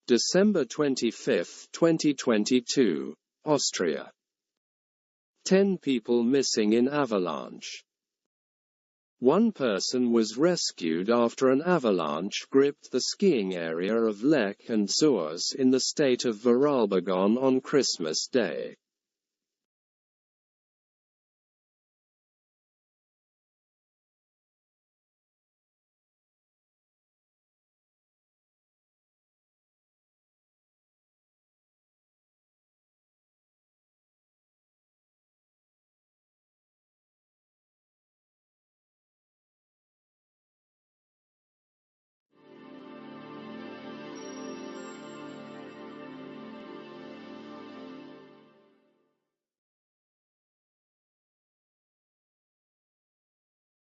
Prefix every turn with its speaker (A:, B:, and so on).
A: December 25, 2022, Austria. 10 people missing in avalanche. One person was rescued after an avalanche gripped the skiing area of Lech and Zürs in the state of Vorarlberg on Christmas Day.